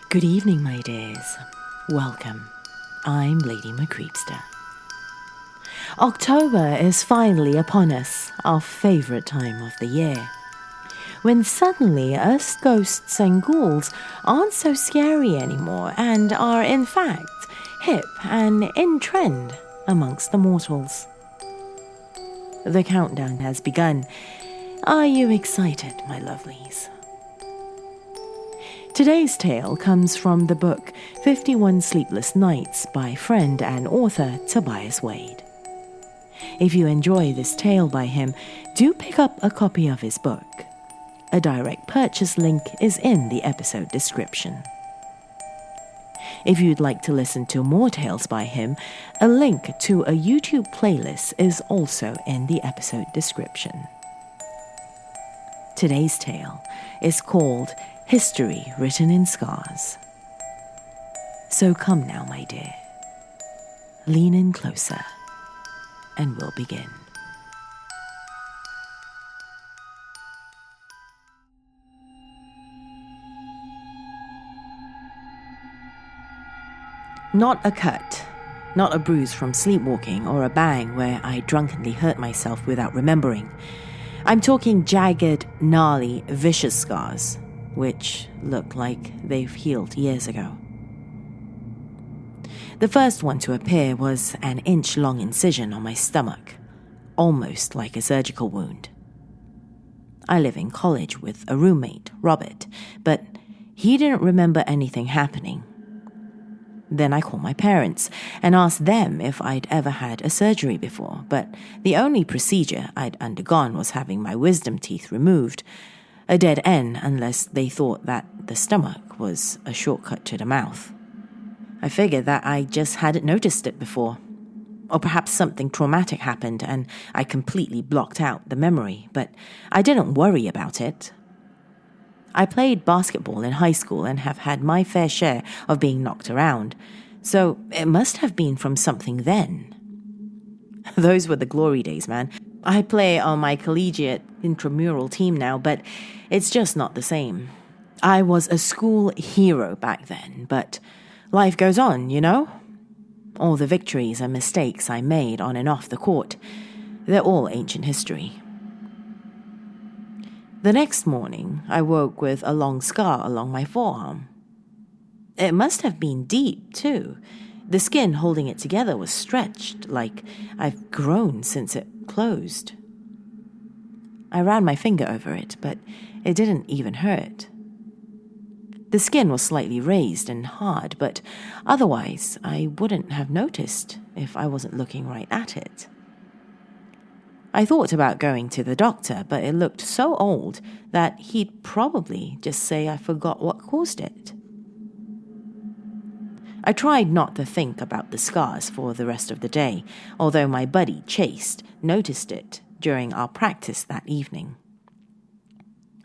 Good evening, my dears. Welcome. I'm Lady Creepypasta. October is finally upon us, our favorite time of the year, when suddenly us ghosts and ghouls aren't so scary anymore and are in fact hip and in trend amongst the mortals. The countdown has begun. Are you excited, my lovelies? Today's tale comes from the book 51 Sleepless Nights by friend and author Tobias. If you enjoy this tale by him, do pick up a copy of his book. A direct purchase link is in the episode description. If you'd like to listen to more tales by him, a link to a YouTube playlist is also in the episode description. Today's tale is called History Written in Scars. So come now, my dear. Lean in closer, and we'll begin. Not a cut, not a bruise from sleepwalking or a bang where I drunkenly hurt myself without remembering. I'm talking jagged, gnarly, vicious scars, which look like they've healed years ago. The first one to appear was an inch-long incision on my stomach, almost like a surgical wound. I live in college with a roommate, Robert, but he didn't remember anything happening. Then I called my parents and asked them if I'd ever had a surgery before, but the only procedure I'd undergone was having my wisdom teeth removed, a dead end unless they thought that the stomach was a shortcut to the mouth. I figured that I just hadn't noticed it before, or perhaps something traumatic happened and I completely blocked out the memory, but I didn't worry about it. I played basketball in high school and have had my fair share of being knocked around, so it must have been from something then. Those were the glory days, man. I play on my collegiate intramural team now, but it's just not the same. I was a school hero back then, but life goes on, you know? All the victories and mistakes I made on and off the court, they're all ancient history. The next morning, I woke with a long scar along my forearm. It must have been deep, too. The skin holding it together was stretched, like I've grown since it closed. I ran my finger over it, but it didn't even hurt. The skin was slightly raised and hard, but otherwise I wouldn't have noticed if I wasn't looking right at it. I thought about going to the doctor, but it looked so old that he'd probably just say I forgot what caused it. I tried not to think about the scars for the rest of the day, although my buddy Chase noticed it during our practice that evening.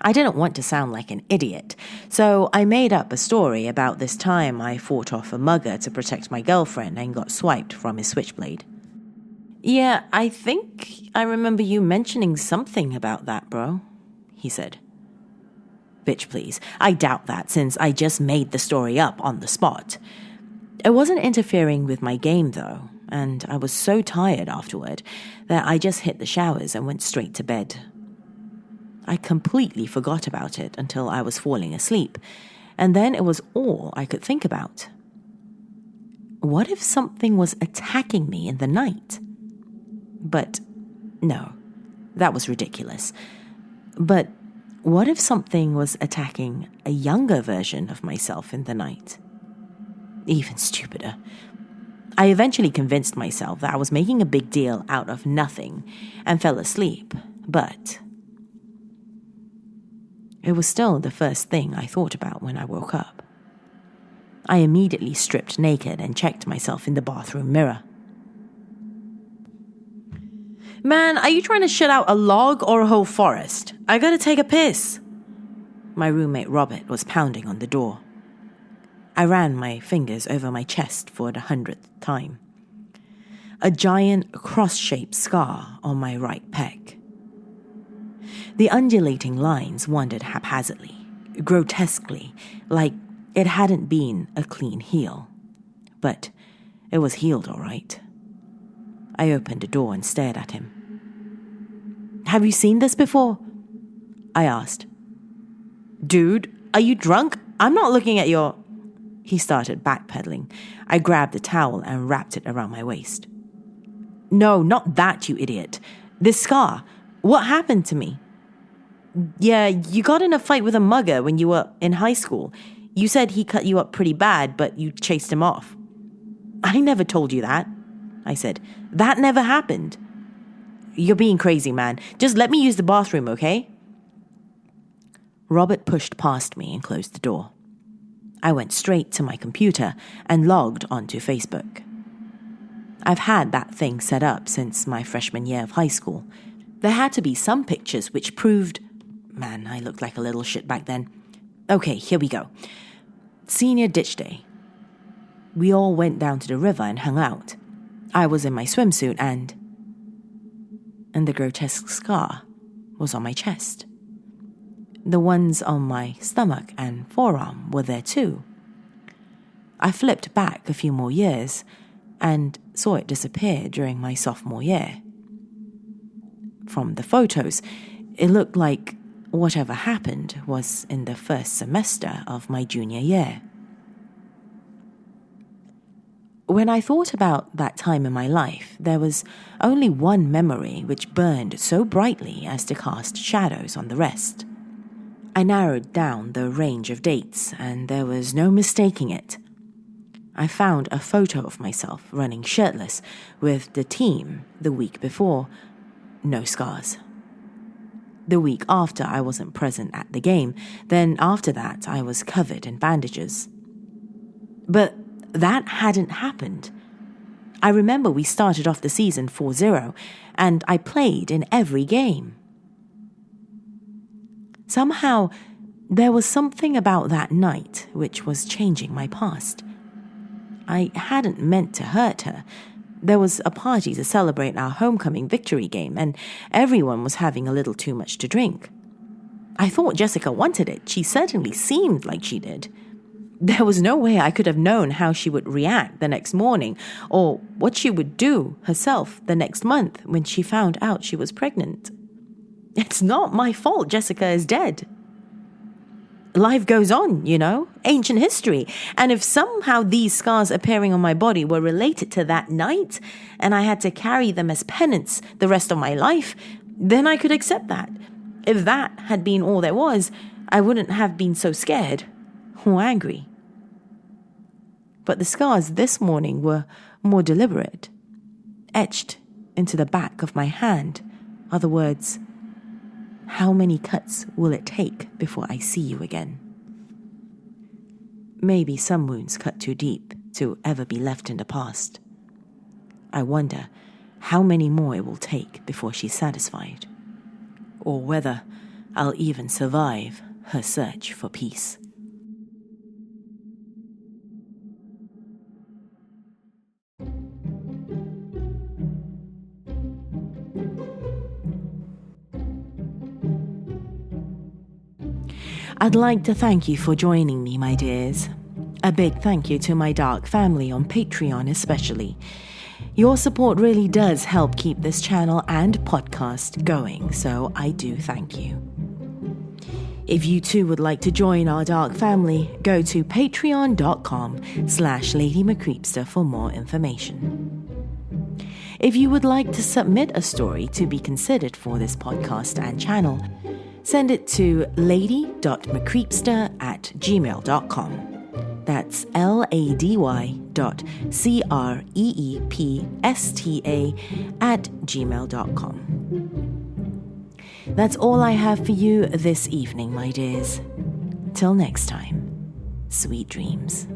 I didn't want to sound like an idiot, so I made up a story about this time I fought off a mugger to protect my girlfriend and got swiped from his switchblade. Yeah, I think I remember you mentioning something about that, bro, he said. Bitch, please. I doubt that since I just made the story up on the spot. It wasn't interfering with my game, though, and I was so tired afterward that I just hit the showers and went straight to bed. I completely forgot about it until I was falling asleep, and then it was all I could think about. What if something was attacking me in the night? But no, that was ridiculous. But what if something was attacking a younger version of myself in the night? Even stupider. I eventually convinced myself that I was making a big deal out of nothing and fell asleep, but it was still the first thing I thought about when I woke up. I immediately stripped naked and checked myself in the bathroom mirror. Man, are you trying to shit out a log or a whole forest? I gotta take a piss. My roommate Robert was pounding on the door. I ran my fingers over my chest for the 100th time. A giant cross-shaped scar on my right pec. The undulating lines wandered haphazardly, grotesquely, like It hadn't been a clean heal, but it was healed all right. I opened the door and stared at him. "Have you seen this before?" I asked. "Dude, are you drunk? I'm not looking at your..." He started backpedaling. I grabbed a towel and wrapped it around my waist. "No, not that, you idiot. This scar. What happened to me?" "Yeah, you got in a fight with a mugger when you were in high school. You said he cut you up pretty bad, but you chased him off." "I never told you that," I said. "That never happened." "You're being crazy, man. Just let me use the bathroom, okay?" Robert pushed past me and closed the door. I went straight to my computer and logged onto Facebook. I've had that thing set up since my freshman year of high school. There had to be some pictures which proved... Man, I looked like a little shit back then. Okay, here we go. Senior ditch day. We all went down to the river and hung out. I was in my swimsuit and the grotesque scar was on my chest. The ones on my stomach and forearm were there too. I flipped back a few more years and saw it disappear during my sophomore year. From the photos, it looked like whatever happened was in the first semester of my junior year. When I thought about that time in my life, there was only one memory which burned so brightly as to cast shadows on the rest. I narrowed down the range of dates, and there was no mistaking it. I found a photo of myself running shirtless with the team the week before. No scars. The week after, I wasn't present at the game. Then after that, I was covered in bandages. But that hadn't happened. I remember we started off the season 4-0, and I played in every game. Somehow, there was something about that night which was changing my past. I hadn't meant to hurt her. There was a party to celebrate our homecoming victory game, and everyone was having a little too much to drink. I thought Jessica wanted it. She certainly seemed like she did. There was no way I could have known how she would react the next morning, or what she would do herself the next month when she found out she was pregnant. It's not my fault Jessica is dead. Life goes on, you know, ancient history. And if somehow these scars appearing on my body were related to that night, and I had to carry them as penance the rest of my life, then I could accept that. If that had been all there was, I wouldn't have been so scared or angry. But the scars this morning were more deliberate. Etched into the back of my hand are the words, "How many cuts will it take before I see you again?" Maybe some wounds cut too deep to ever be left in the past. I wonder how many more it will take before she's satisfied, or whether I'll even survive her search for peace. I'd like to thank you for joining me, my dears. A big thank you to my dark family on Patreon especially. Your support really does help keep this channel and podcast going, so I do thank you. If you too would like to join our dark family, go to patreon.com/LadyMcCreepster for more information. If you would like to submit a story to be considered for this podcast and channel, send it to lady.mccreepster@gmail.com. That's lady.creepsta@gmail.com. That's all I have for you this evening, my dears. Till next time, sweet dreams.